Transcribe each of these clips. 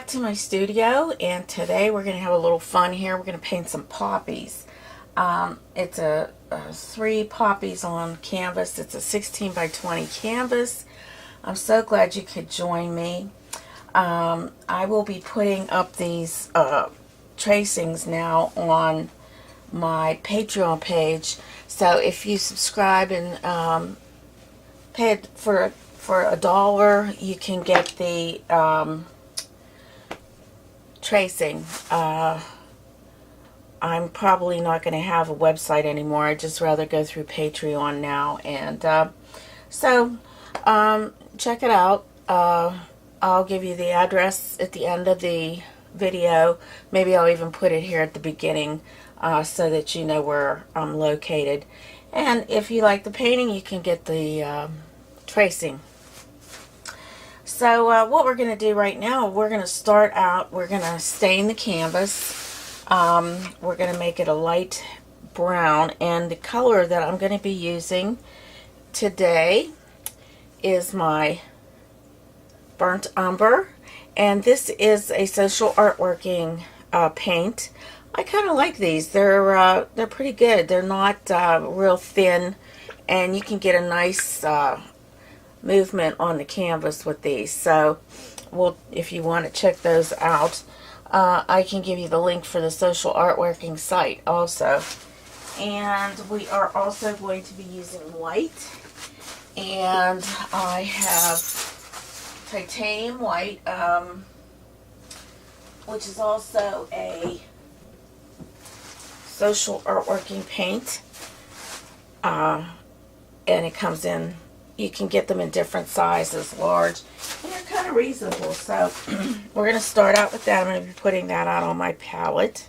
to my studio, and today we're going to have a little fun here. We're going to paint some poppies. It's a 3 poppies on canvas. It's a 16 by 20 canvas. I'm so glad you could join me. I will be putting up these tracings now on my Patreon page. So if you subscribe and pay it for $1, you can get the tracing. I'm probably not going to have a website anymore. I'd just rather go through Patreon now. And so check it out. I'll give you the address at the end of the video. Maybe I'll even put it here at the beginning so that you know where I'm located. And if you like the painting, you can get the tracing. So what we're going to do right now, we're going to start out, we're going to stain the canvas. We're going to make it a light brown, and the color that I'm going to be using today is my burnt umber, and this is a social artworking paint. I kind of like these. They're pretty good. They're not real thin, and you can get a nice movement on the canvas with these. So if you want to check those out, I can give you the link for the social artworking site also. And we are also going to be using white, and I have titanium white, which is also a social artworking paint, and it comes in, you can get them in different sizes, large, and they're kind of reasonable. So we're going to start out with that. I'm going to be putting that out on my palette.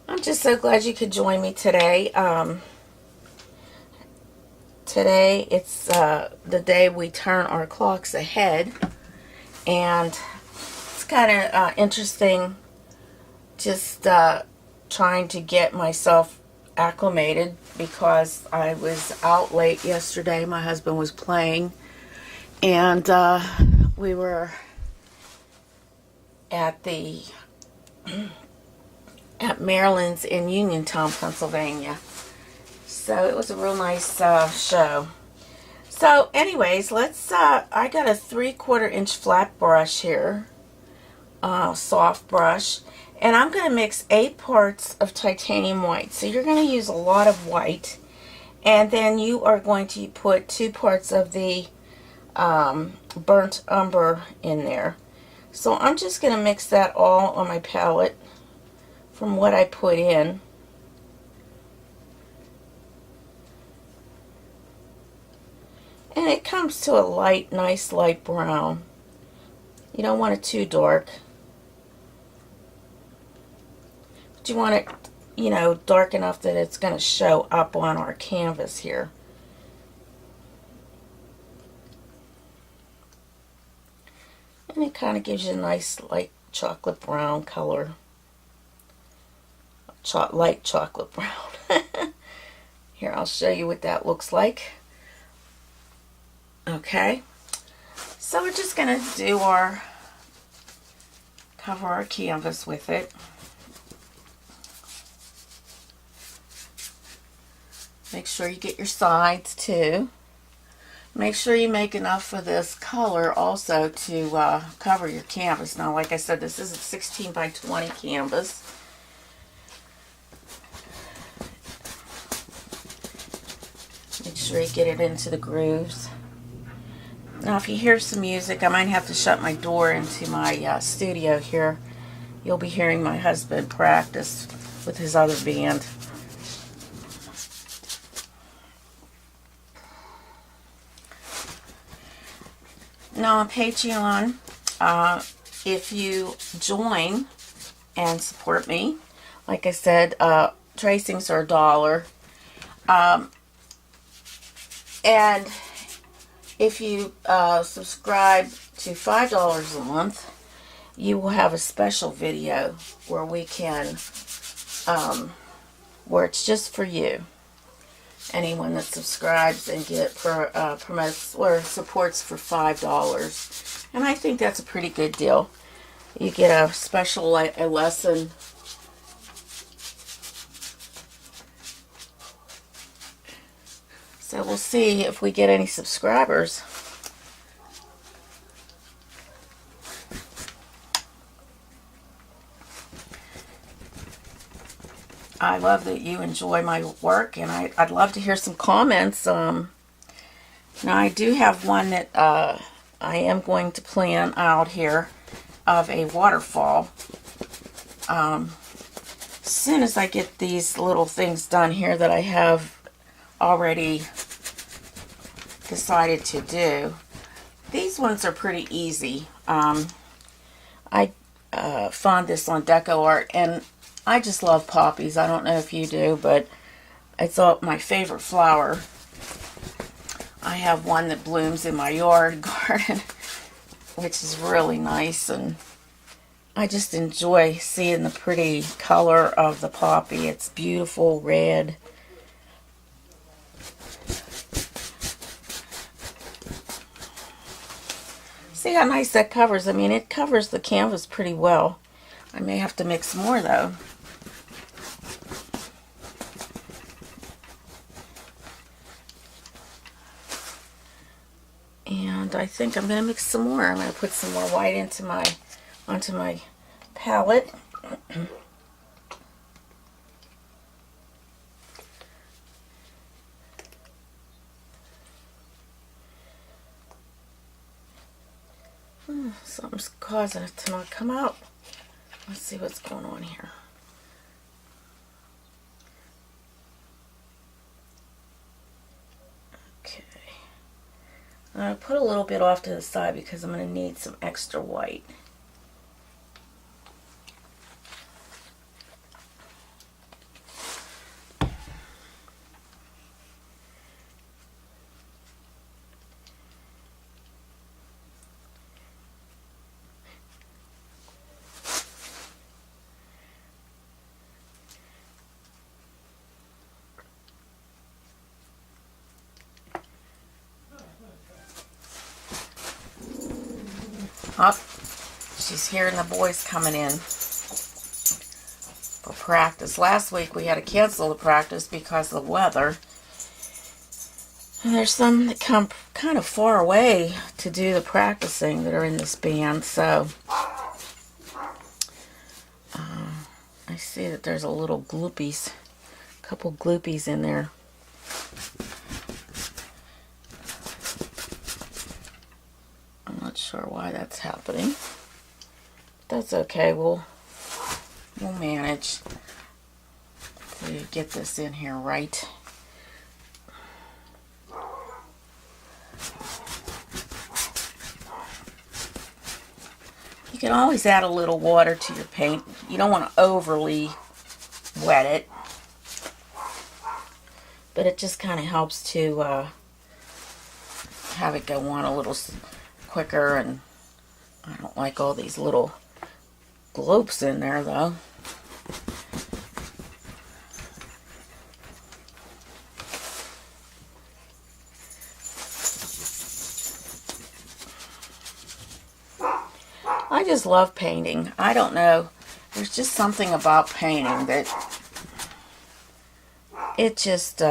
I'm just so glad you could join me today. Today it's the day we turn our clocks ahead, and it's kind of interesting just trying to get myself acclimated because I was out late yesterday. My husband was playing, and we were at Maryland's in Uniontown, Pennsylvania. So it was a real nice show. So anyways, let's, I got a 3/4 inch flat brush here, soft brush, and I'm going to mix 8 parts of titanium white. So you're going to use a lot of white, and then you are going to put 2 parts of the burnt umber in there. So I'm just going to mix that all on my palette from what I put in. And it comes to a light, nice light brown. You don't want it too dark. But you want it, you know, dark enough that it's going to show up on our canvas here. And it kind of gives you a nice light chocolate brown color. Light chocolate brown. Here, I'll show you what that looks like. Okay, so we're just going to do cover our canvas with it. Make sure you get your sides too. Make sure you make enough of this color also to cover your canvas. Now, like I said, this is a 16 by 20 canvas. Make sure you get it into the grooves. Now, if you hear some music, I might have to shut my door into my studio here. You'll be hearing my husband practice with his other band. Now, on Patreon, if you join and support me, like I said, tracings are $1. And if you subscribe to $5 a month, you will have a special video where we can, where it's just for you. anyone that subscribes and get promotes or supports for $5. And I think that's a pretty good deal. You get a special a lesson. So we'll see if we get any subscribers. I love that you enjoy my work, and I'd love to hear some comments. Now, I do have one that I am going to plan out here of a waterfall. As soon as I get these little things done here that I have already decided to do. These ones are pretty easy. I found this on DecoArt, and I just love poppies. I don't know if you do, but it's my favorite flower. I have one that blooms in my yard garden, which is really nice, and I just enjoy seeing the pretty color of the poppy. It's beautiful red. See how nice that covers? I mean, it covers the canvas pretty well. I may have to mix more, though. And I think I'm going to mix some more. I'm going to put some more white onto my palette. Something's causing it to not come out. Let's see what's going on here. Okay. I'm going to put a little bit off to the side because I'm going to need some extra white. Up, she's hearing the boys coming in for practice. Last week we had to cancel the practice because of the weather. And there's some that come kind of far away to do the practicing that are in this band, so I see that there's a little gloopies, a couple gloopies in there. Sure why that's happening. That's okay. We'll manage to get this in here right. You can always add a little water to your paint. You don't want to overly wet it, but it just kind of helps to have it go on a little quicker, and I don't like all these little globes in there though. I just love painting. I don't know, there's just something about painting that it just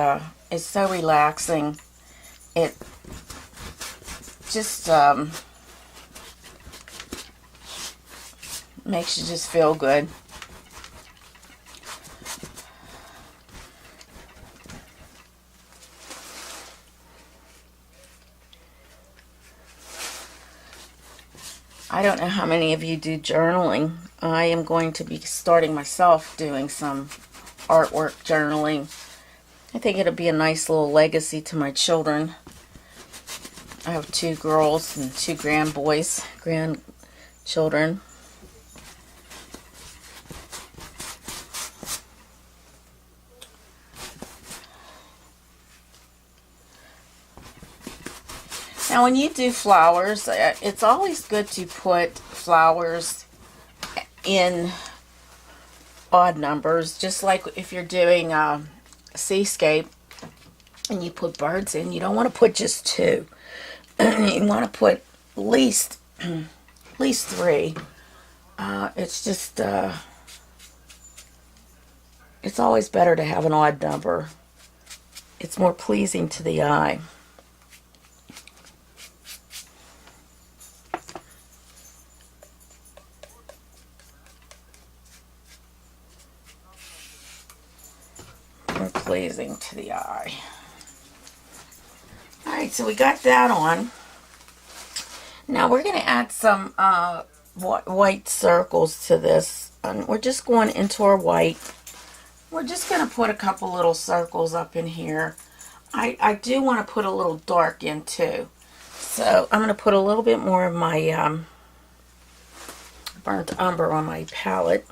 is so relaxing. It just makes you just feel good. I don't know how many of you do journaling. I am going to be starting myself doing some artwork journaling. I think it'll be a nice little legacy to my children. I have 2 girls and 2 grandchildren. Now when you do flowers, it's always good to put flowers in odd numbers, just like if you're doing a seascape. and you put birds in, you don't want to put just two. You want to put at least three. It's just it's always better to have an odd number. It's more pleasing to the eye. More pleasing to the eye. Alright, so we got that on. Now we're going to add some white circles to this. And we're just going into our white. We're just going to put a couple little circles up in here. I do want to put a little dark in too. So I'm going to put a little bit more of my burnt umber on my palette.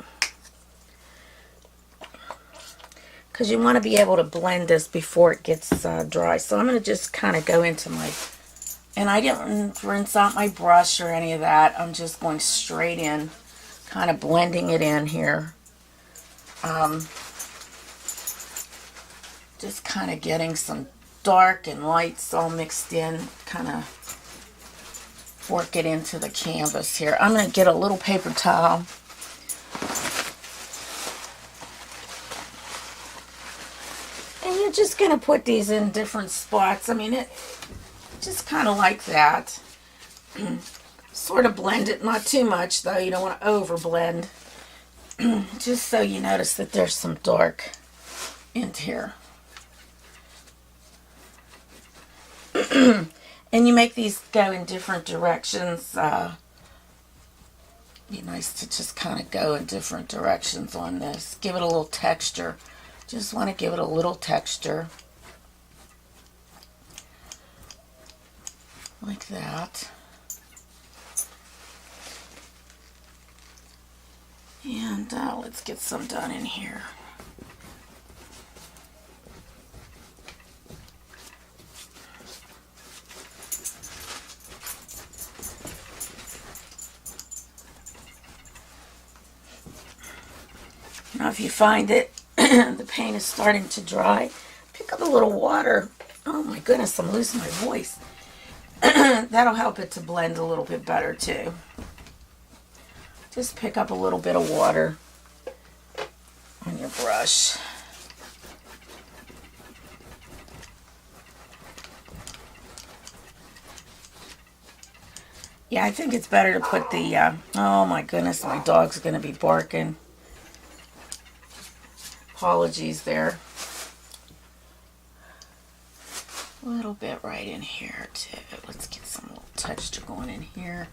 Because you want to be able to blend this before it gets dry. So I'm going to just kind of go into my, and I didn't rinse out my brush or any of that. I'm just going straight in, kind of blending it in here. Just kind of getting some dark and lights all mixed in, kind of work it into the canvas here. I'm going to get a little paper towel. And you're just going to put these in different spots. I mean, it just kind of like that. Sort of blend it, not too much though. You don't want to over blend. Just so you notice that there's some dark in here. And you make these go in different directions. Be nice to just kind of go in different directions on this. Give it a little texture. Just want to give it a little texture. Like that. And let's get some done in here. Now if you find that the paint is starting to dry, pick up a little water. Oh my goodness, I'm losing my voice. That'll help it to blend a little bit better too. Just pick up a little bit of water on your brush. Yeah, I think it's better to put the, oh my goodness, my dog's going to be barking. Apologies there. A little bit right in here too. Let's get some little texture going in here.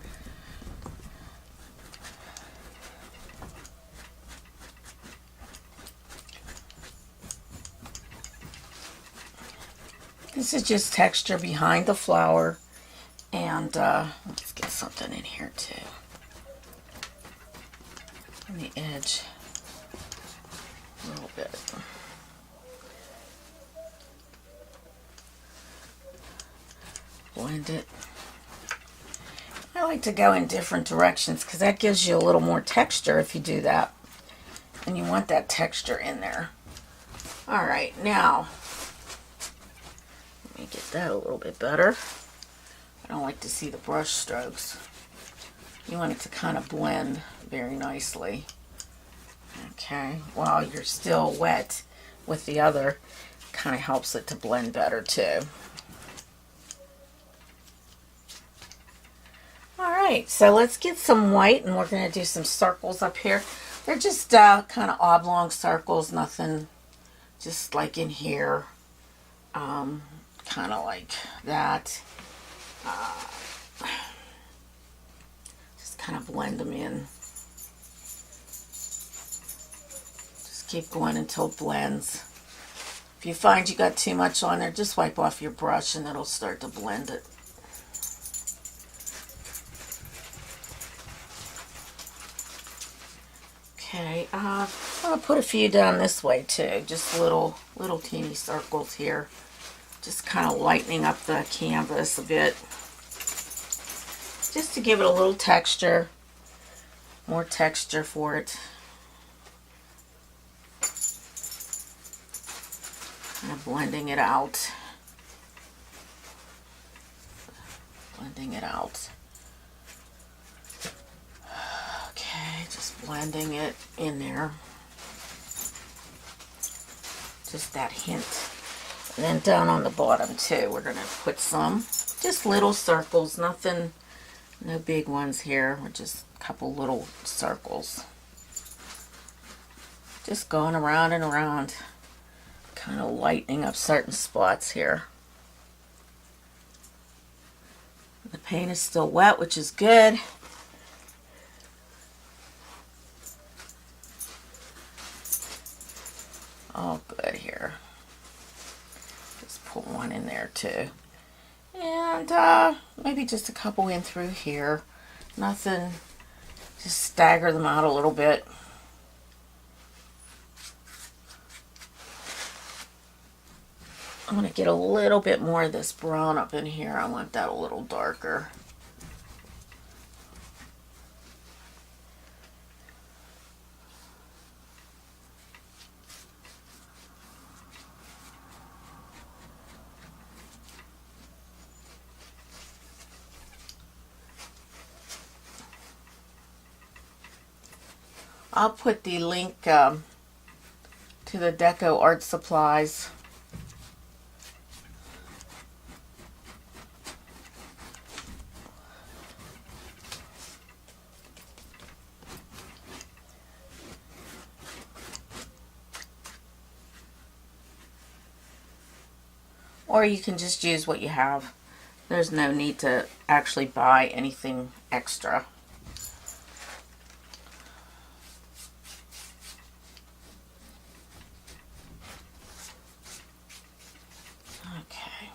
This is just texture behind the flower. And let's get something in here too. On the edge. A little bit. Blend it. I like to go in different directions because that gives you a little more texture if you do that. And you want that texture in there. Alright, now let me get that a little bit better. I don't like to see the brush strokes. You want it to kind of blend very nicely. Okay, while you're still wet with the other, kind of helps it to blend better too. Alright, so let's get some white and we're going to do some circles up here. They're just kind of oblong circles, nothing, just like in here, kind of like that. Just kind of blend them in. Just keep going until it blends. If you find you got too much on there, just wipe off your brush and it'll start to blend it. Okay, I'm going to put a few down this way too, just little teeny circles here. Just kind of lightening up the canvas a bit. Just to give it a little texture, more texture for it. Kind of blending it out. blending it out. Okay, just blending it in there. Just that hint. And then down on the bottom too, we're going to put some, just little circles, nothing, no big ones here, we're just a couple little circles. Just going around and around, kind of lightening up certain spots here. The paint is still wet, which is good. All good here. Just put one in there too. And maybe just a couple in through here. Nothing, just stagger them out a little bit. I'm going to get a little bit more of this brown up in here. I want that a little darker. I'll put the link to the DecoArt supplies. Or you can just use what you have. There's no need to actually buy anything extra. Okay.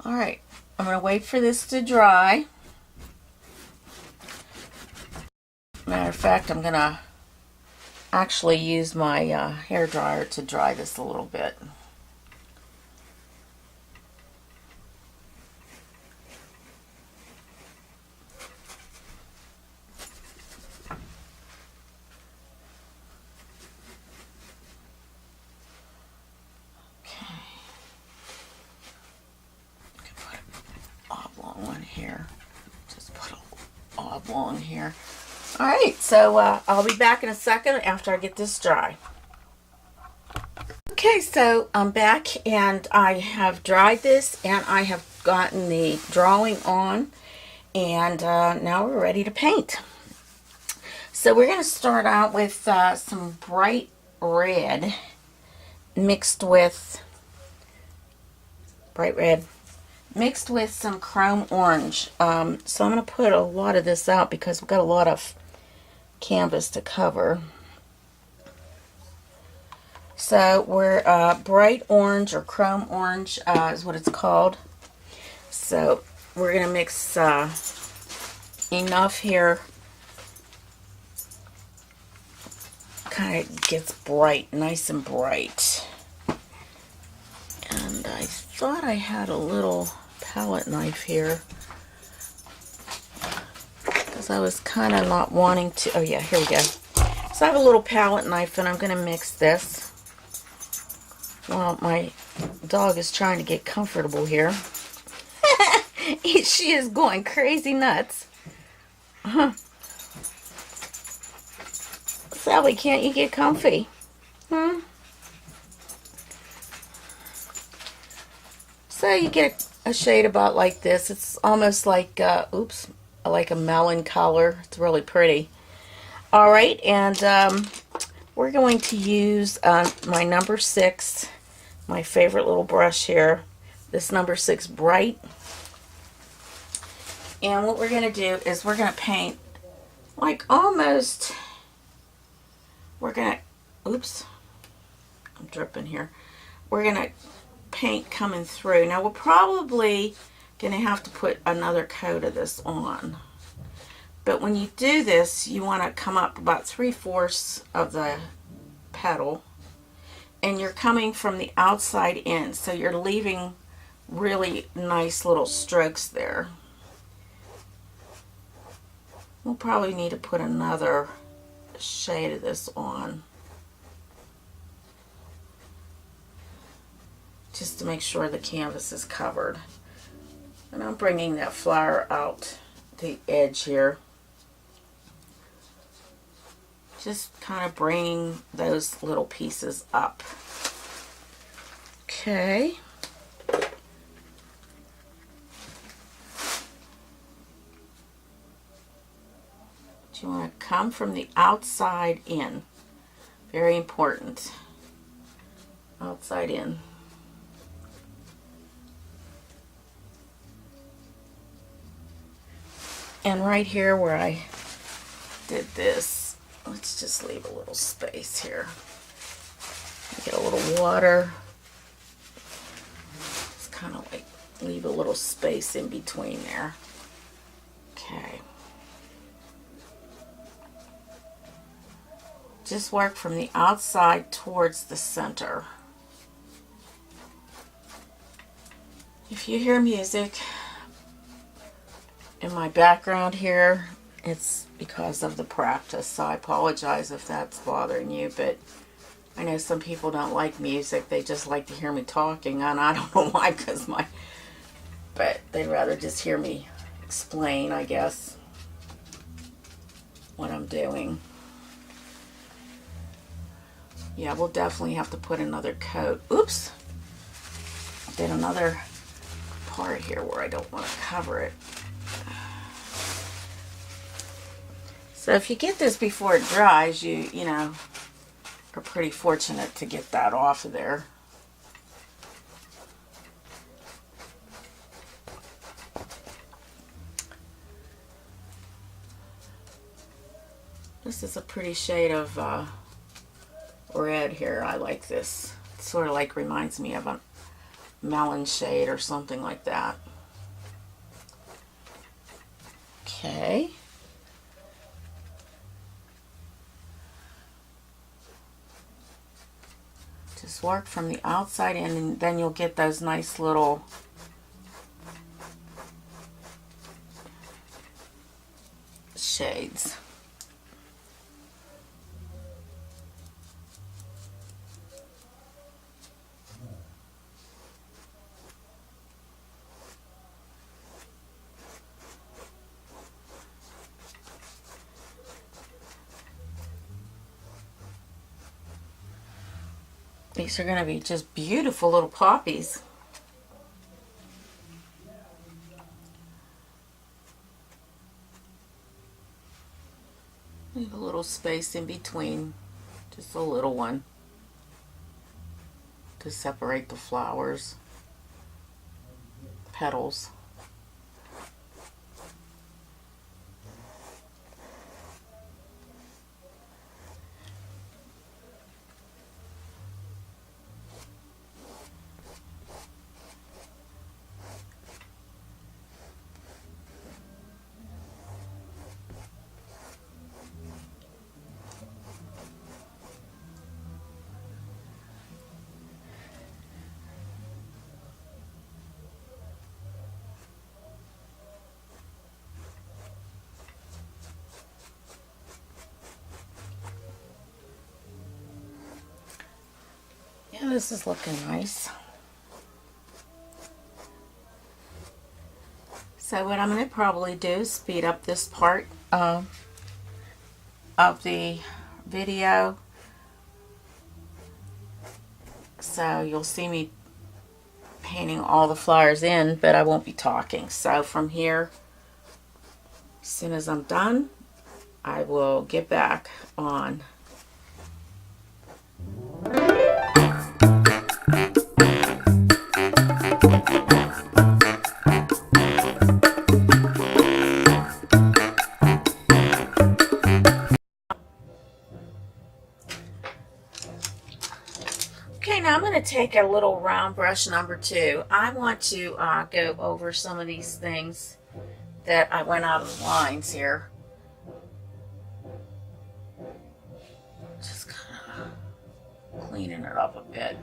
All right, I'm going to wait for this to dry. Matter of fact, I'm going to actually use my hair dryer to dry this a little bit. Okay. I can put an oblong one here. Just put an oblong here. Alright, so I'll be back in a second after I get this dry. Okay, so I'm back and I have dried this and I have gotten the drawing on, and now we're ready to paint. So we're going to start out with some bright red mixed with some chrome orange. So I'm going to put a lot of this out because we've got a lot of canvas to cover. So we're bright orange, or chrome orange is what it's called. So we're going to mix enough here, kind of gets bright, nice and bright. And I thought I had a little palette knife here, I was kind of not wanting to. Oh yeah, here we go. So I have a little palette knife and I'm going to mix this. Well, my dog is trying to get comfortable here. She is going crazy nuts. Sally, can't you get comfy? So you get a shade about like this. It's almost like, oops, like a melon color. It's really pretty. Alright, and we're going to use my number 6, my favorite little brush here, this number 6 Bright. And what we're going to do is we're going to paint like almost, we're going to, oops, I'm dripping here. We're going to paint coming through. Now we're probably going to have to put another coat of this on. But when you do this, you want to come up about 3/4 of the petal, and you're coming from the outside in, so you're leaving really nice little strokes there. We'll probably need to put another shade of this on. just to make sure the canvas is covered. And I'm bringing that flower out the edge here. Just kind of bringing those little pieces up. Okay. You want to come from the outside in. Very important. Outside in. And right here where I did this, let's just leave a little space here. Get a little water. Just kind of like leave a little space in between there. Okay. Just work from the outside towards the center. If you hear music in my background here, it's because of the practice, so I apologize if that's bothering you, but I know some people don't like music. They just like to hear me talking, and I don't know why, but they'd rather just hear me explain, I guess, what I'm doing. Yeah, we'll definitely have to put another coat. Oops! I did another part here where I don't want to cover it. So if you get this before it dries, you know, are pretty fortunate to get that off of there. This is a pretty shade of red here. I like this. It sort of like reminds me of a melon shade or something like that. Okay. Just work from the outside in, and then you'll get those nice little shades. These are going to be just beautiful little poppies. Leave a little space in between, just a little one, to separate the flowers, petals. Yeah, this is looking nice. So what I'm going to probably do is speed up this part of the video. So you'll see me painting all the flowers in, but I won't be talking. So from here, as soon as I'm done, I will get back on. Now I'm going to take a little round brush number 2. I want to go over some of these things that I went out of lines here. Just kind of cleaning it up a bit.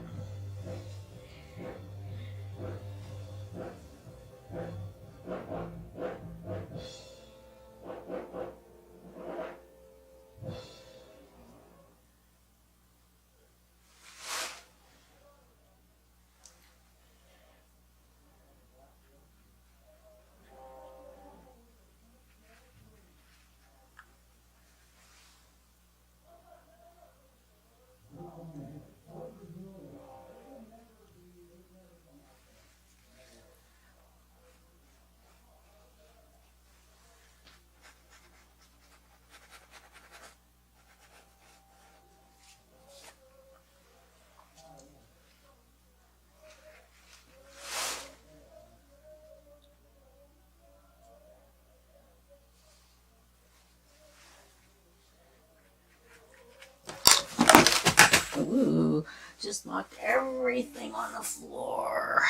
Just knocked everything on the floor.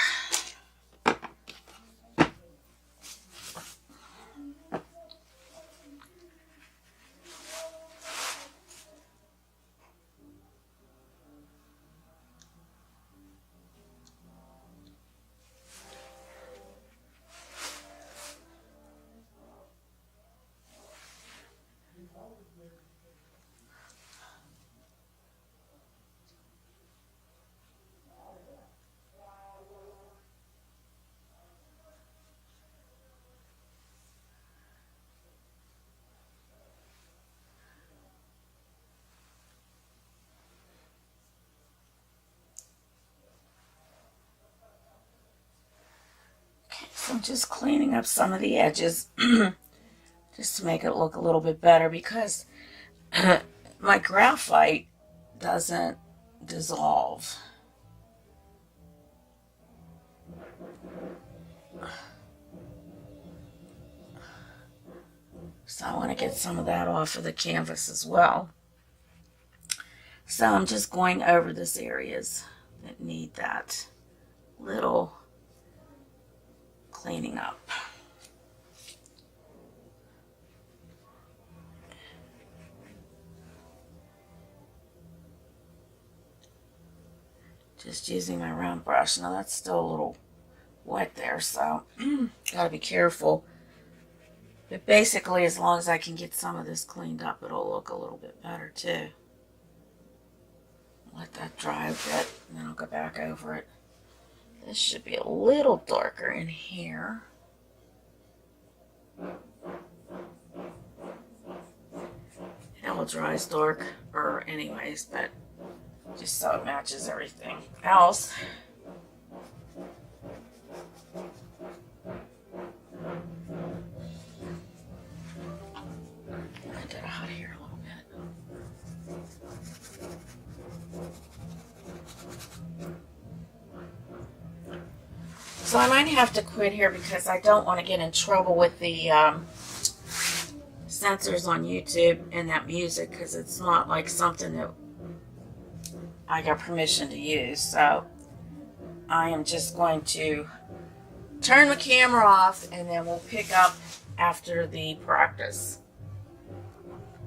So I'm just cleaning up some of the edges just to make it look a little bit better, because my graphite doesn't dissolve. So I want to get some of that off of the canvas as well. So I'm just going over these areas that need that little cleaning up. Just using my round brush. Now that's still a little wet there, so gotta be careful. But basically, as long as I can get some of this cleaned up, it'll look a little bit better too. Let that dry a bit, and then I'll go back over it. This should be a little darker in here. It all dries dark, or anyways, but just so it matches everything else. I did it out here a little bit. So I might have to quit here because I don't want to get in trouble with the censors on YouTube and that music, because it's not like something that I got permission to use. So I am just going to turn the camera off, and then we'll pick up after the practice.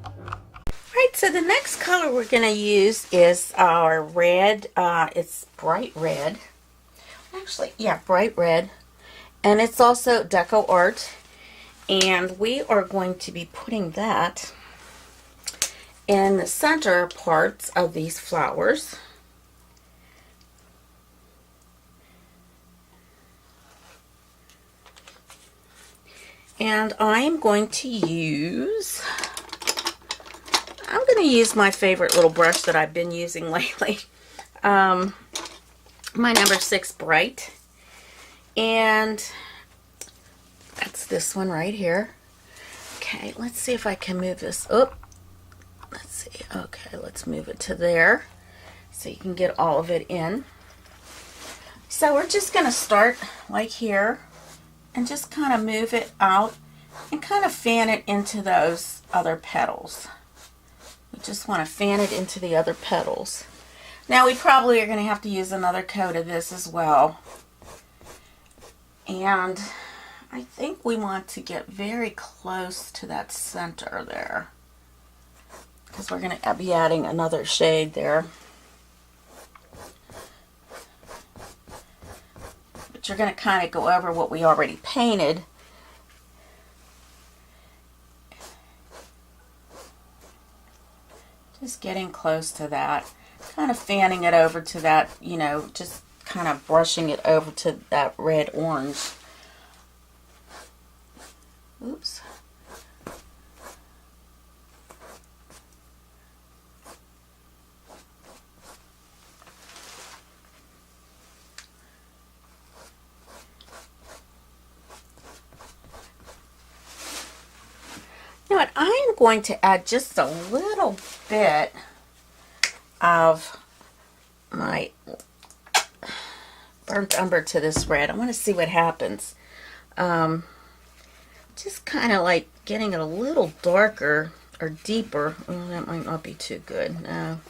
Alright, so the next color we're going to use is our red. It's bright red. Actually, yeah, bright red. And it's also DecoArt. And we are going to be putting that in the center parts of these flowers. And I am going to use, my favorite little brush that I've been using lately. My number 6 Bright. And that's this one right here. Okay, let's see if I can move this up. Let's see. Okay, let's move it to there so you can get all of it in. So we're just going to start like here and just kind of move it out and kind of fan it into those other petals. We just want to fan it into the other petals. Now we probably are going to have to use another coat of this as well. And I think we want to get very close to that center there, because we're going to be adding another shade there. But you're going to kind of go over what we already painted. Just getting close to that. Kind of fanning it over to that, you know, just kind of brushing it over to that red orange. Oops. You know what? I am going to add just a little bit of my burnt umber to this red. I want to see what happens. Just kind of like getting it a little darker or deeper. Oh, that might not be too good. No,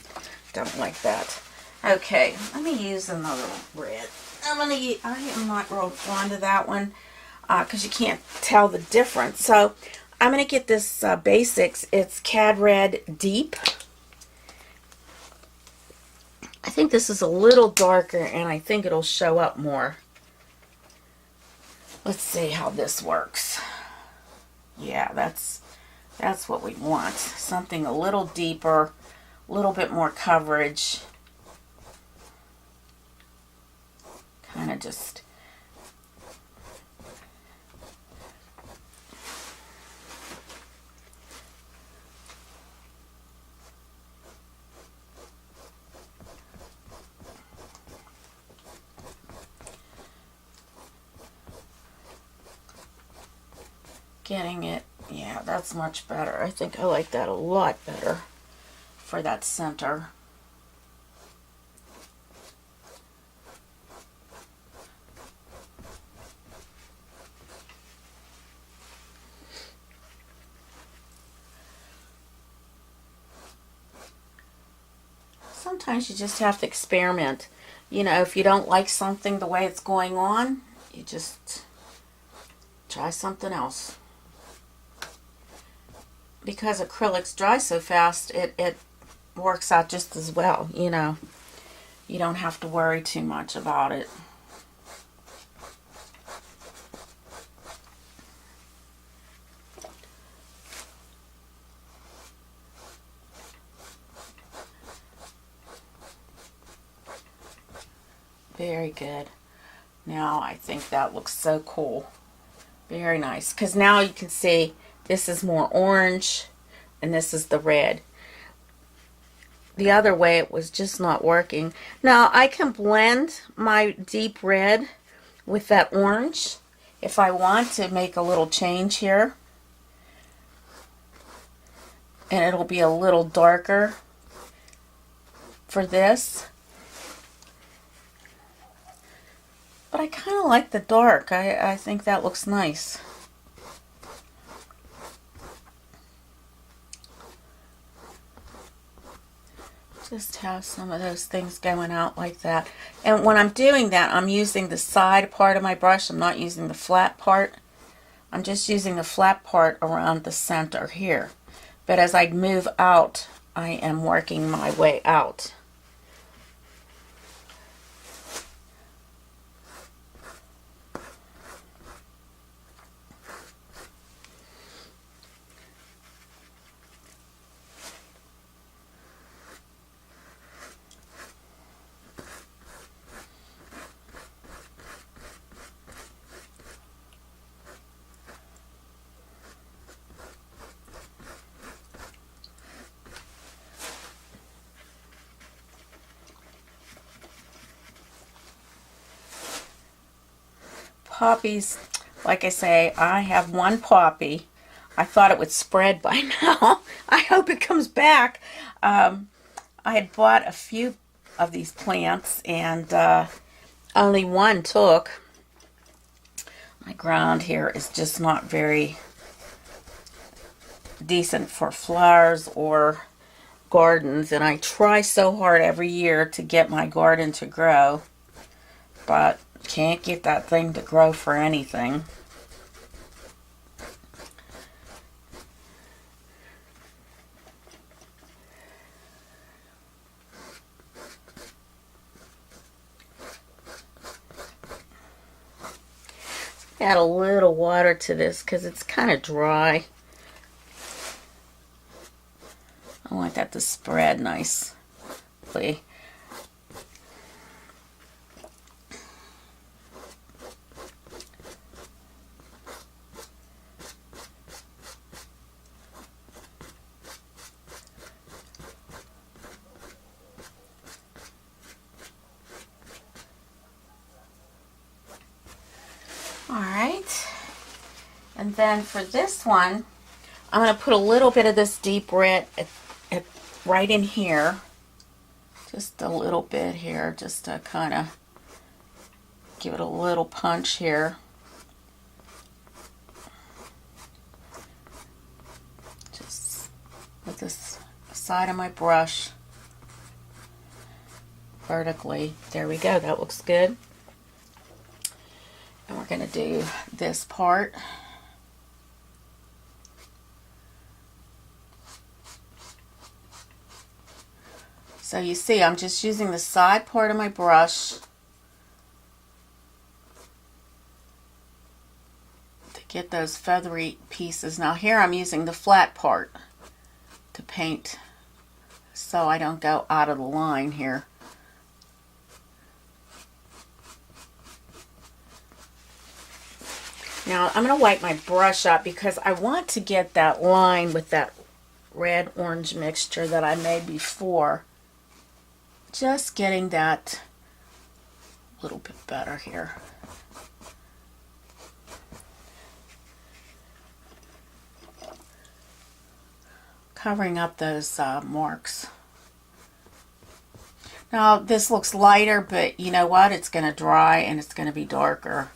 don't like that. Okay, let me use another red. I am not real fond of that one because you can't tell the difference. So I'm going to get this Basics. It's Cad Red Deep. I think this is a little darker, and I think it'll show up more. Let's see how this works. Yeah, that's what we want. Something a little deeper, a little bit more coverage. Kind of just getting it. Yeah, that's much better. I think I like that a lot better for that center. Sometimes you just have to experiment. You know, if you don't like something the way it's going on, you just try something else. Because acrylics dry so fast, it works out just as well, you know. You don't have to worry too much about it. Very good. Now I think that looks so cool. Very nice. Because now you can see this is more orange and this is the red. The other way it was just not working. Now I can blend my deep red with that orange if I want to make a little change here. And it'll be a little darker for this. But I kind of like the dark. I think that looks nice. Just have some of those things going out like that. And when I'm doing that, I'm using the side part of my brush. I'm not using the flat part. I'm just using the flat part around the center here. But as I move out, I am working my way out. Poppies, like I say, I have one poppy. I thought it would spread by now. I hope it comes back. I had bought a few of these plants and only one took. My ground here is just not very decent for flowers or gardens, and I try so hard every year to get my garden to grow, but can't get that thing to grow for anything. Add a little water to this because it's kind of dry. I want that to spread nicely. Alright, and then for this one, I'm going to put a little bit of this deep red right in here. Just a little bit here, just to kind of give it a little punch here. Just with this side of my brush, vertically. There we go. That looks good. And we're going to do this part. So you see, I'm just using the side part of my brush to get those feathery pieces. Now here I'm using the flat part to paint so I don't go out of the line here. Now I'm going to wipe my brush up because I want to get that line with that red-orange mixture that I made before. Just getting that a little bit better here. Covering up those marks. Now this looks lighter, but you know what? It's going to dry and it's going to be darker.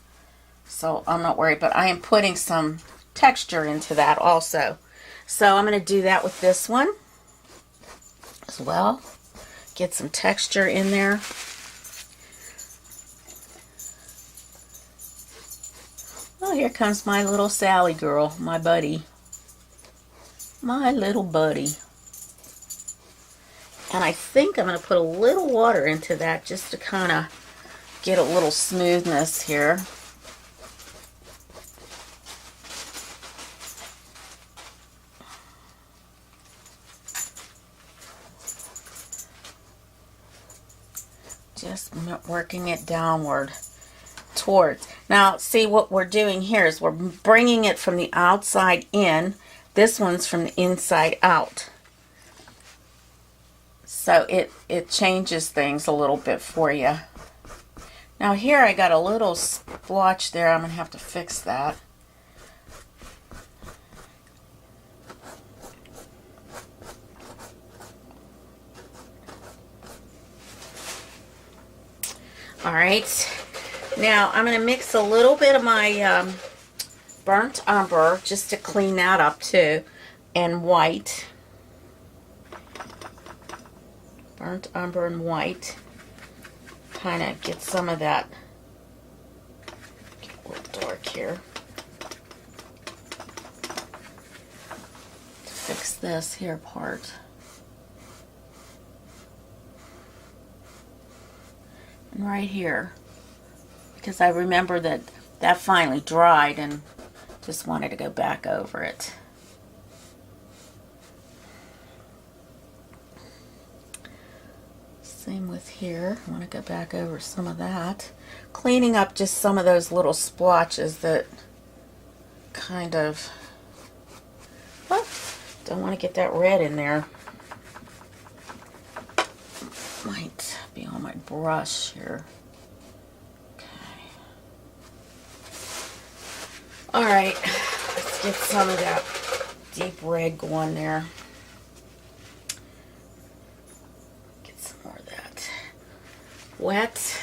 So I'm not worried, but I am putting some texture into that also. So I'm going to do that with this one as well. Get some texture in there. Oh, here comes my little Sally girl, my buddy. My little buddy. And I think I'm going to put a little water into that just to kind of get a little smoothness here. Just working it downward towards. Now see what we're doing here is we're bringing it from the outside in. This one's from the inside out. So it changes things a little bit for you. Now here I got a little splotch there. I'm going to have to fix that. Alright, now I'm going to mix a little bit of my burnt umber just to clean that up too, and white. Burnt umber and white. Kind of get some of that. Get a little dark here. To fix this here part. And right here, because I remember that finally dried and just wanted to go back over it. Same with here. I want to go back over some of that. Cleaning up just some of those little splotches that kind of, oh, don't want to get that red in there. Might be on my brush here. Okay. Alright, let's get some of that deep red going there. Get some more of that wet.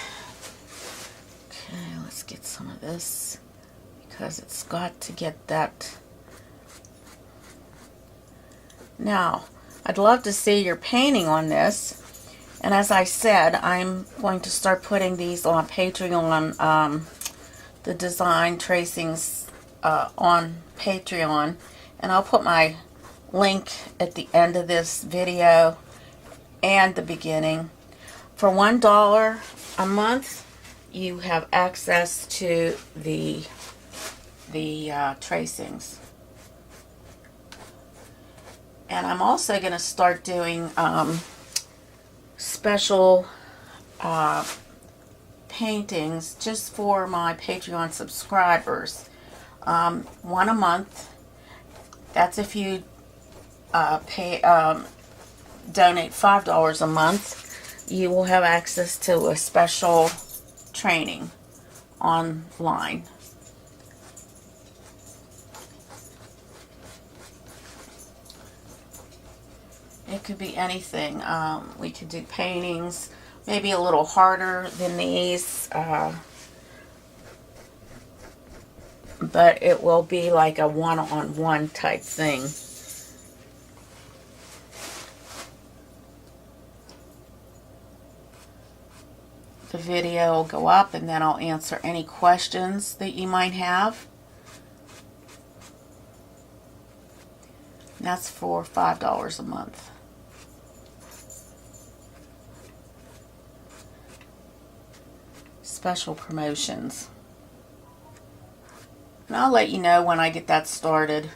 Okay, let's get some of this because it's got to get that. Now, I'd love to see your painting on this. And as I said, I'm going to start putting these on Patreon, the design tracings on Patreon. And I'll put my link at the end of this video and the beginning. For $1 a month, you have access to the tracings. And I'm also going to start doing special paintings just for my Patreon subscribers. One a month. That's if you donate $5 a month. You will have access to a special training online. It could be anything. We could do paintings, maybe a little harder than these, but it will be like a one-on-one type thing. the video will go up, and then I'll answer any questions that you might have. And that's for $5 a month. Special promotions. And I'll let you know when I get that started.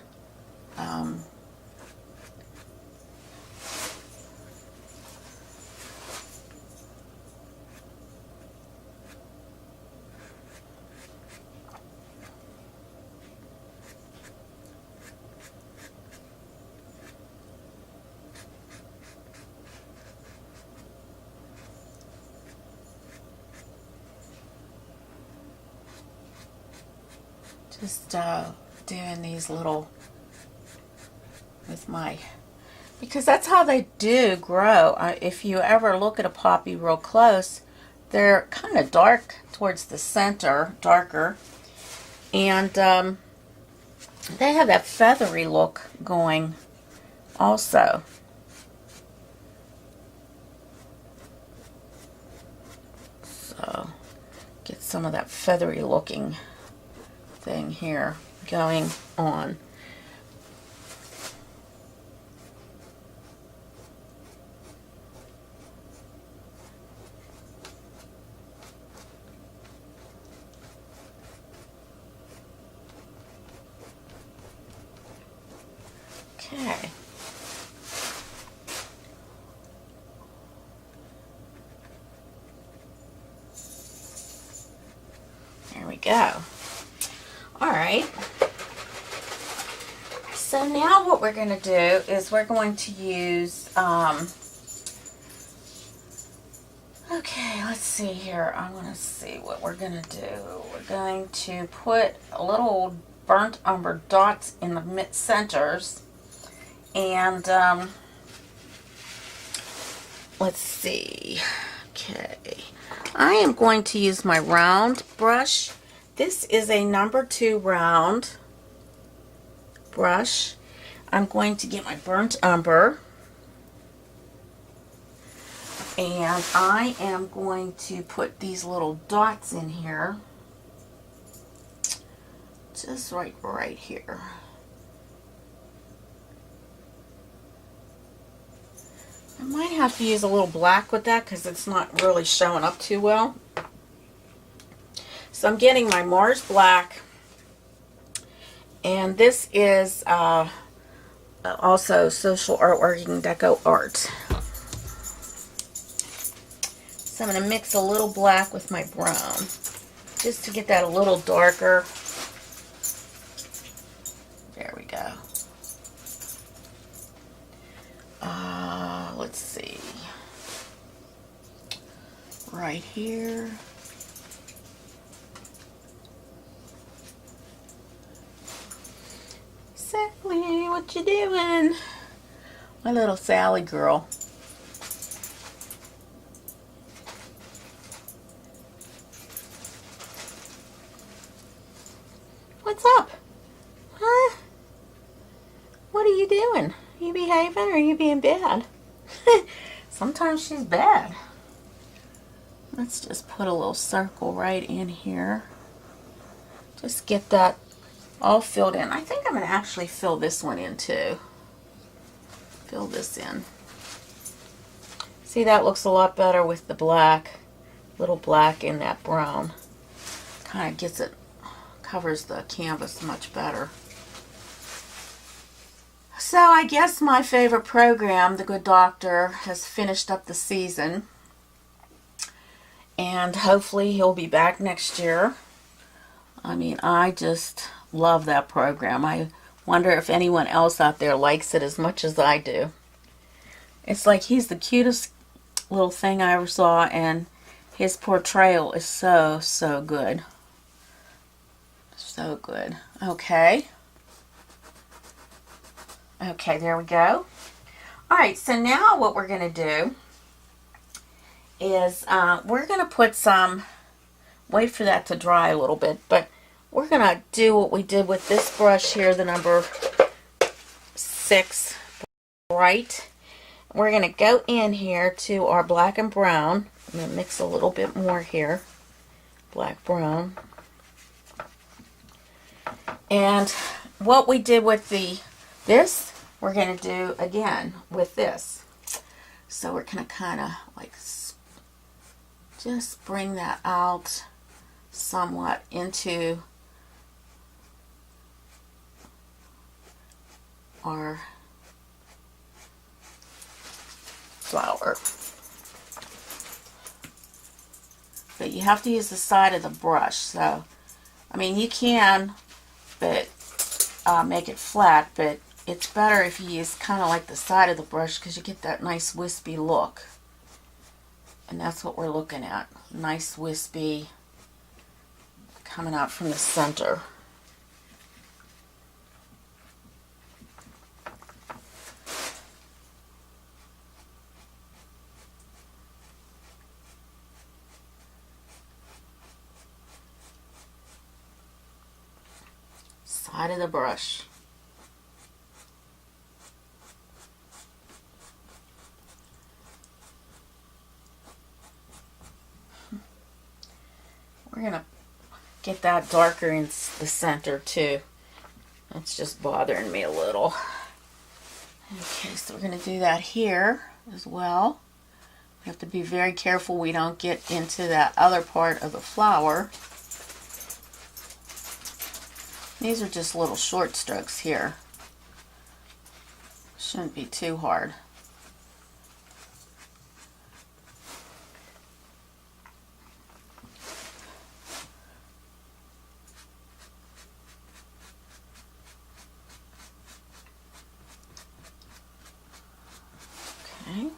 Just doing these little with my, because that's how they do grow. If you ever look at a poppy real close, they're kind of dark towards the center, darker, and they have that feathery look going also. So get some of that feathery looking thing here going on. Okay. There we go. All right, so now what we're going to do is we're going to use, okay, let's see here. I want to see what we're going to do. We're going to put a little burnt umber dots in the mid centers, and let's see. Okay, I am going to use my round brush. This is a number 2 round brush. I'm going to get my burnt umber, and I am going to put these little dots in here, just right here. I might have to use a little black with that because it's not really showing up too well. So I'm getting my Mars Black, and this is also Social Artworking DecoArt. So I'm going to mix a little black with my brown, just to get that a little darker. There we go. Let's see. Right here. Sally, what you doing? My little Sally girl. What's up? Huh? What are you doing? You behaving or are you being bad? Sometimes she's bad. Let's just put a little circle right in here. Just get that all filled in. I think I'm going to actually fill this one in too. Fill this in. See, that looks a lot better with the black. Little black in that brown. Kind of gets it, covers the canvas much better. So I guess my favorite program, The Good Doctor, has finished up the season. And hopefully he'll be back next year. I mean, I just love that program. I wonder if anyone else out there likes it as much as I do. It's like he's the cutest little thing I ever saw, and his portrayal is so, so good. So good. Okay. Okay, there we go. Alright, so now what we're going to do is we're going to put some, wait for that to dry a little bit, but we're going to do what we did with this brush here, the number 6 bright. We're going to go in here to our black and brown, I'm going to mix a little bit more here. Black brown. And what we did with this, we're going to do again with this. So we're going to kind of like just bring that out somewhat into our flower. But you have to use the side of the brush. So, I mean, you can, but make it flat, but it's better if you use kind of like the side of the brush because you get that nice wispy look. And that's what we're looking at. Nice wispy coming out from the center. Side of the brush. We're going to get that darker in the center too. That's just bothering me a little. Okay, so we're going to do that here as well. We have to be very careful we don't get into that other part of the flower. These are just little short strokes here. Shouldn't be too hard. Okay.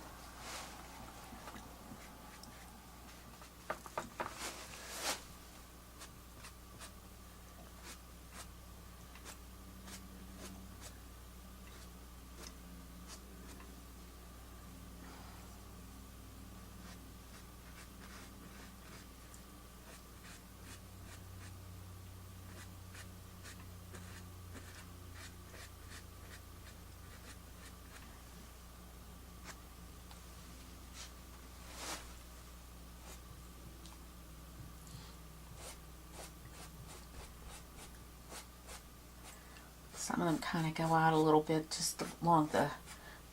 Some of them kind of go out a little bit just along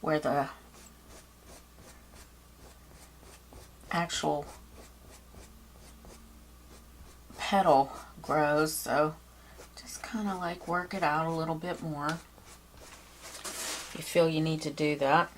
where the actual petal grows, so just kind of like work it out a little bit more if you feel you need to do that.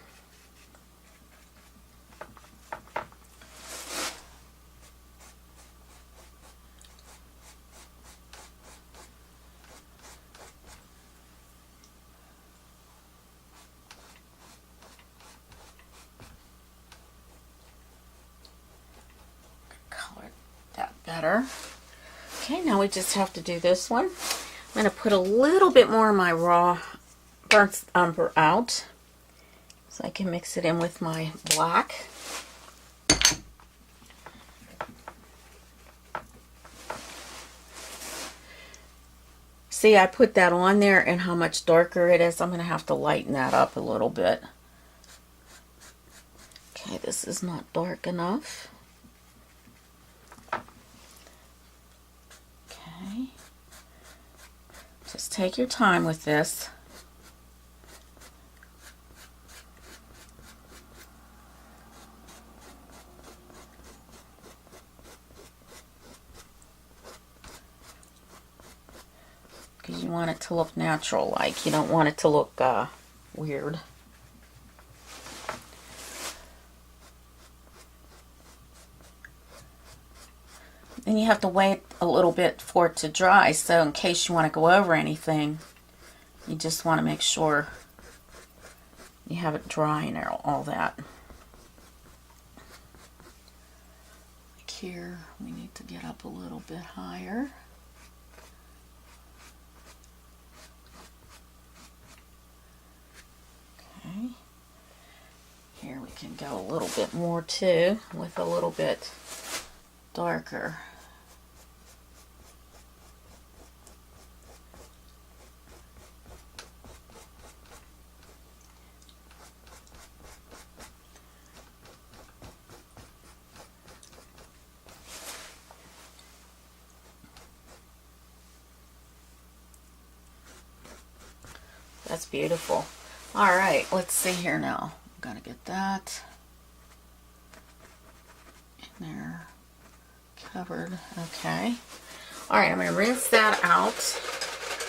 Better. Okay, now we just have to do this one. I'm going to put a little bit more of my raw burnt umber out so I can mix it in with my black. See, I put that on there and how much darker it is. I'm going to have to lighten that up a little bit. Okay, this is not dark enough. Just take your time with this. Because you want it to look natural, like you don't want it to look weird. And you have to wait a little bit for it to dry, so in case you want to go over anything, you just want to make sure you have it dry and all that. Like here, we need to get up a little bit higher. Okay. Here we can go a little bit more too, with a little bit darker. That's beautiful. All right, let's see here now. Gotta get that in there covered. Okay. All right, I'm gonna rinse that out,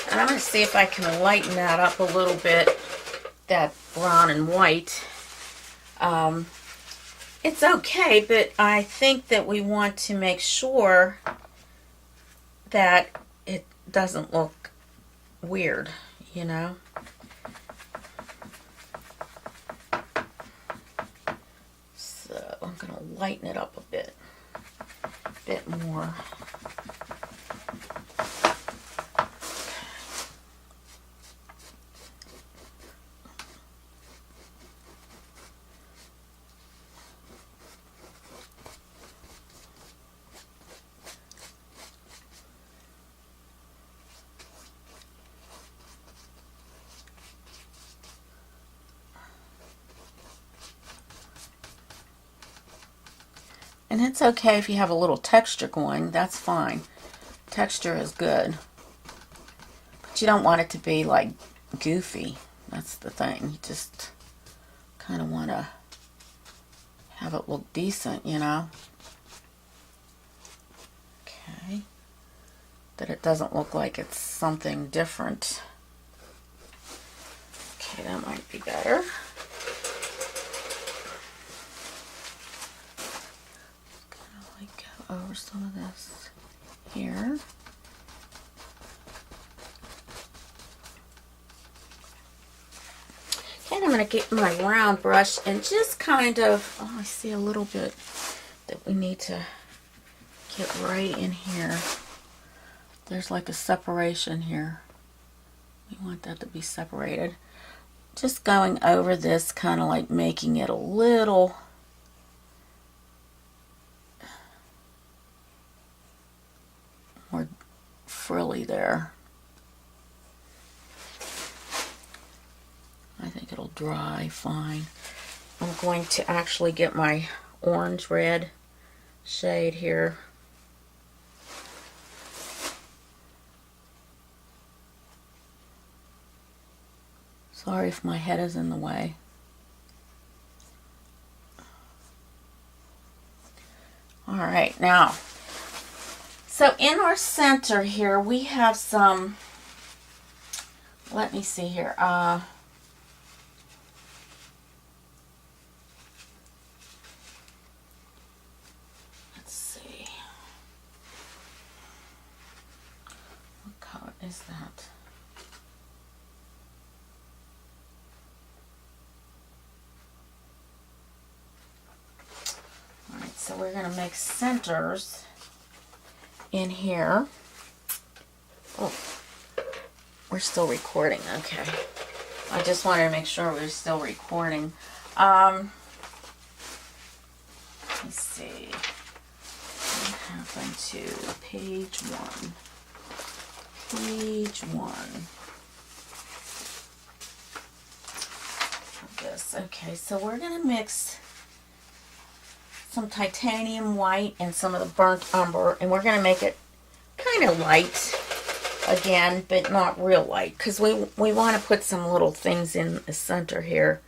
and I'm gonna see if I can lighten that up a little bit, that brown and white. It's okay, but I think that we want to make sure that it doesn't look weird, you know. So I'm going to lighten it up a bit more. And it's okay if you have a little texture going, that's fine. Texture is good. But you don't want it to be like goofy. That's the thing. You just kind of want to have it look decent, you know. Okay. That it doesn't look like it's something different. Okay, that might be better. Over some of this here. Okay, and I'm going to get my round brush and just kind of, oh, I see a little bit that we need to get right in here. There's like a separation here. We want that to be separated. Just going over this, kind of like making it a little more frilly there. I think it'll dry fine. I'm going to actually get my orange red shade here. Sorry if my head is in the way. All right, now, so in our center here, we have some, let me see here, let's see, what color is that? All right, so we're going to make centers in here. Oh, we're still recording. Okay. I just wanted to make sure we're still recording. Let's see. What happened to page 1? Page 1. Of this. Okay, so we're going to mix some titanium white and some of the burnt umber, and we're going to make it kind of light again, but not real light, because we want to put some little things in the center here.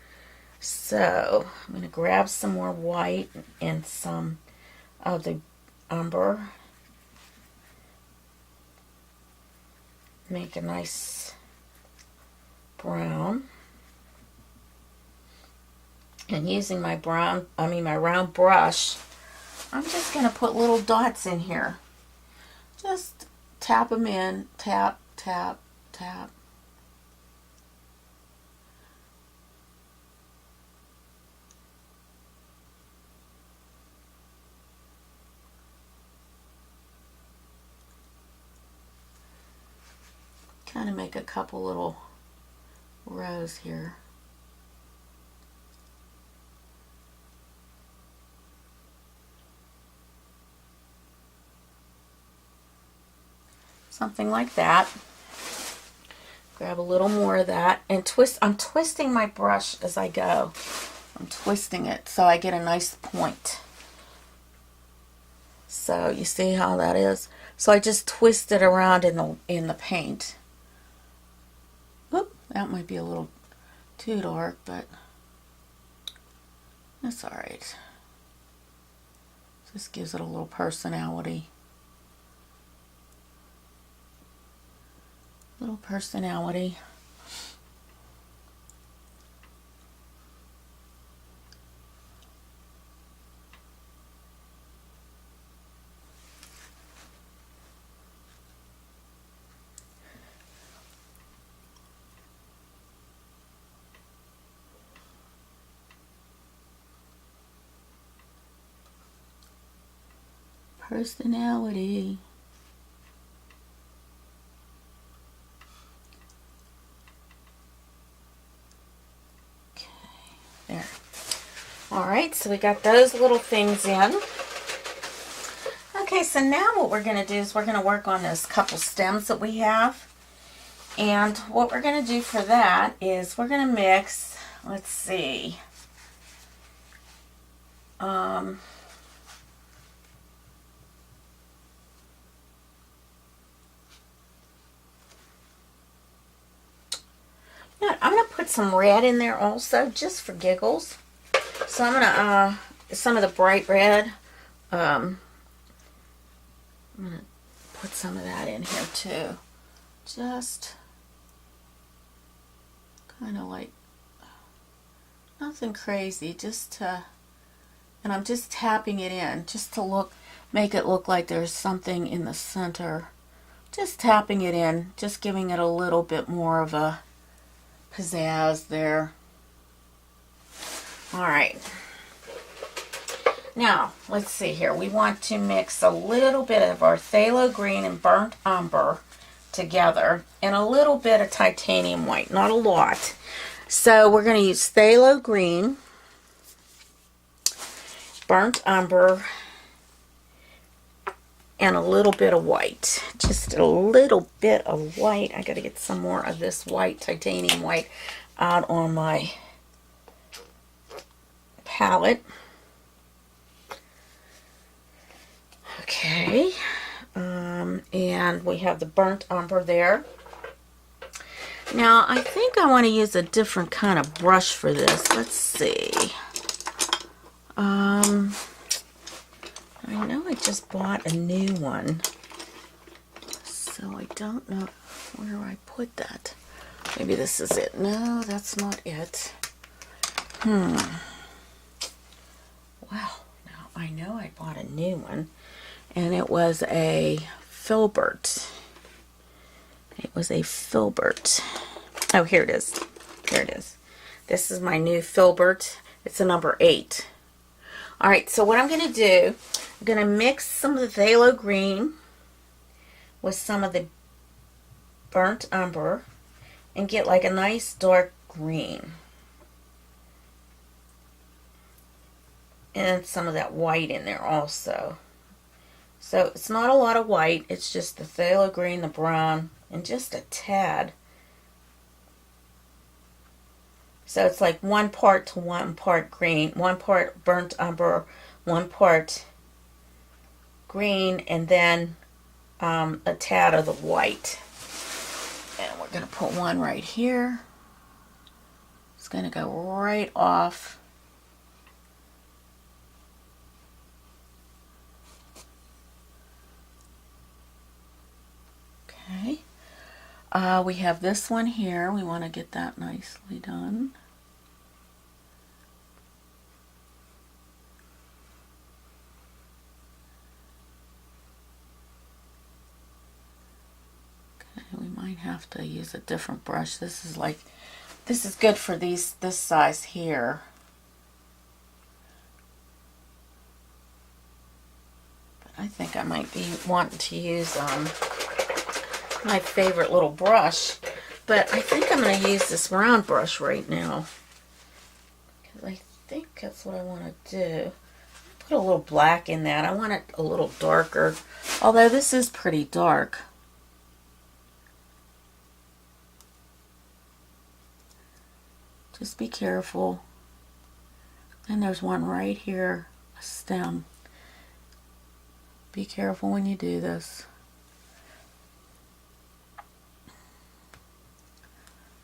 So I'm going to grab some more white and some of the umber, make a nice brown. And using my round brush, I'm just going to put little dots in here. Just tap them in, tap, tap, tap. Kind of make a couple little rows here. Something like that. Grab a little more of that and twist. I'm twisting my brush as I go. I'm twisting it so I get a nice point. So you see how that is? So I just twist it around in the paint. Oop, That might be a little too dark, but that's alright. Just gives it a little personality. Little personality. Personality. Okay, there. Alright, so we got those little things in. Okay, so now what we're going to do is we're going to work on those couple stems that we have. And what we're going to do for that is we're going to mix, let's see, I'm going to put some red in there also, just for giggles. So I'm going to, some of the bright red, I'm going to put some of that in here too. Just kind of like, nothing crazy, just to, and I'm just tapping it in, just to look, make it look like there's something in the center. Just tapping it in, just giving it a little bit more of a pizzazz there. Alright. Now, let's see here. We want to mix a little bit of our phthalo green and burnt umber together and a little bit of titanium white, not a lot. So we're going to use phthalo green, burnt umber, and a little bit of white. Just a little bit of white. I got to get some more of this white, titanium white, out on my palette. Okay. And we have the burnt umber there. Now, I think I want to use a different kind of brush for this. Let's see. I know I just bought a new one, so I don't know where I put that. Maybe this is it. No, that's not it. Well, now I know I bought a new one, and it was a filbert. It was a filbert. Oh, here it is. Here it is. This is my new filbert. It's a number 8. Alright, so what I'm going to do, I'm going to mix some of the phthalo green with some of the burnt umber and get like a nice dark green. And some of that white in there also. So it's not a lot of white, it's just the phthalo green, the brown, and just a tad. So it's like 1 part to 1 part green, 1 part burnt umber, 1 part green, and then a tad of the white. And we're going to put one right here. It's going to go right off. Okay. We have this one here. We want to get that nicely done. Okay, we might have to use a different brush. This is good for this size here. But I think I might be wanting to use my favorite little brush, but I think I'm going to use this round brush right now, because I think that's what I want to do. Put a little black in that. I want it a little darker, although this is pretty dark. Just be careful. And there's one right here, a stem. Be careful when you do this.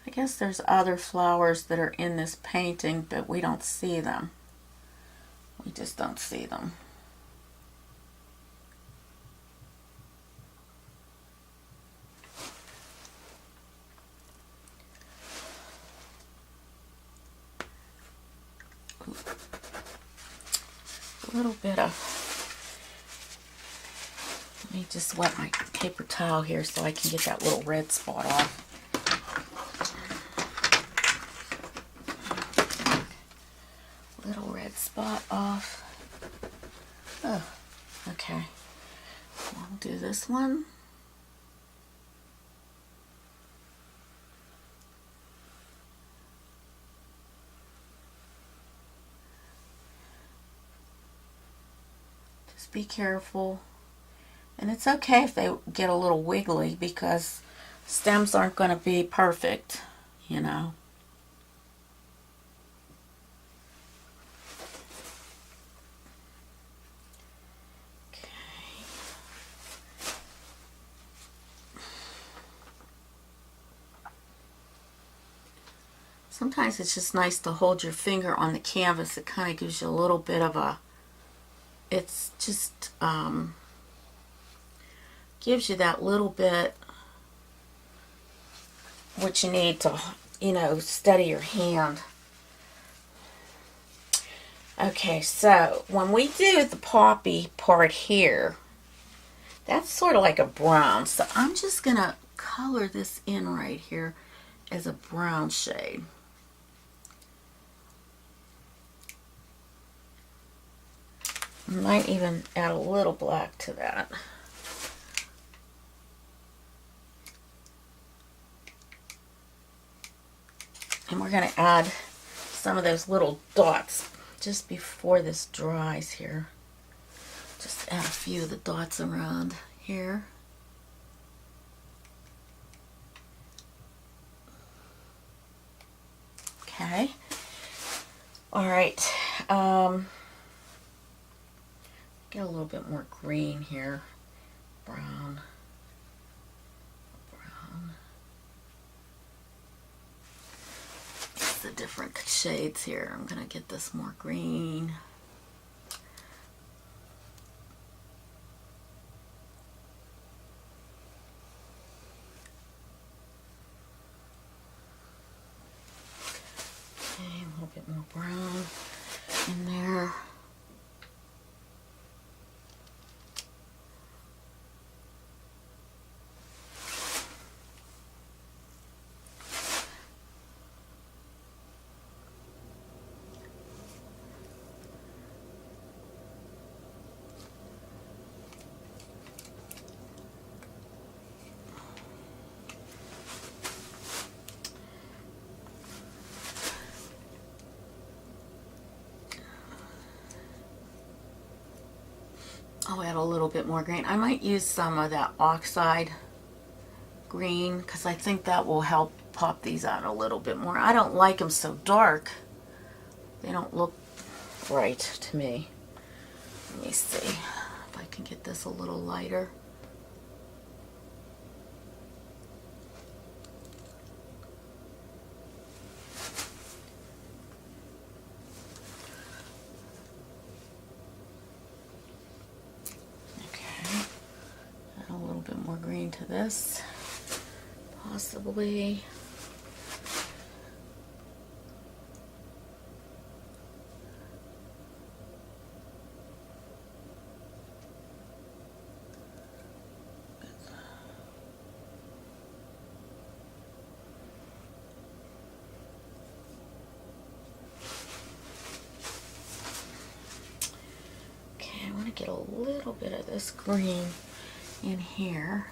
I guess there's other flowers that are in this painting, but we don't see them. We just don't see them. A little bit of, let me just wet my paper towel here so I can get that little red spot off. Little red spot off. Oh, okay. I'll do this one. Be careful, and it's okay if they get a little wiggly because stems aren't going to be perfect, you know. Okay. Sometimes it's just nice to hold your finger on the canvas. It kind of gives you a little bit of a, it's just gives you that little bit what you need to, you know, steady your hand. Okay, so when we do the poppy part here, that's sort of like a brown. So I'm just going to color this in right here as a brown shade. Might even add a little black to that. And we're going to add some of those little dots just before this dries here. Just add a few of the dots around here. Okay. All right. Get a little bit more green here. Brown. Brown. It's the different shades here. I'm going to get this more green. Okay, a little bit more brown in there. I'll add a little bit more green. I might use some of that oxide green because I think that will help pop these out a little bit more. I don't like them so dark. They don't look right to me. Let me see if I can get this a little lighter. To this, possibly. Okay, I want to get a little bit of this green in here.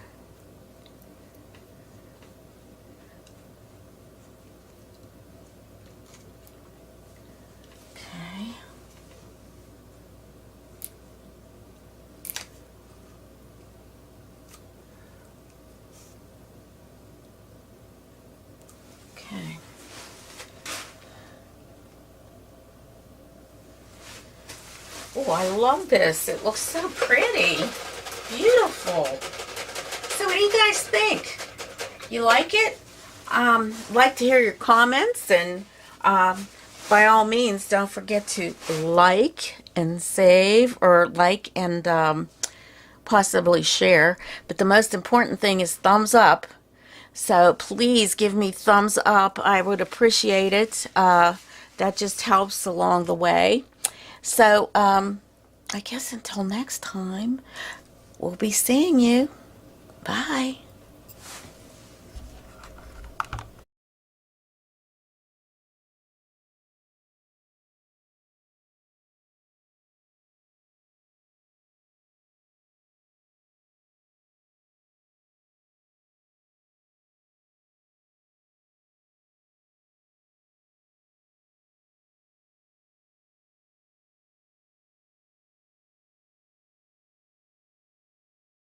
Oh, I love this. It looks so pretty. Beautiful. So what do you guys think? You like it? like to hear your comments, and by all means, don't forget to like and save, or like and possibly share. But the most important thing is thumbs up. So please give me thumbs up. I would appreciate it. That just helps along the way. So I guess until next time, we'll be seeing you. Bye.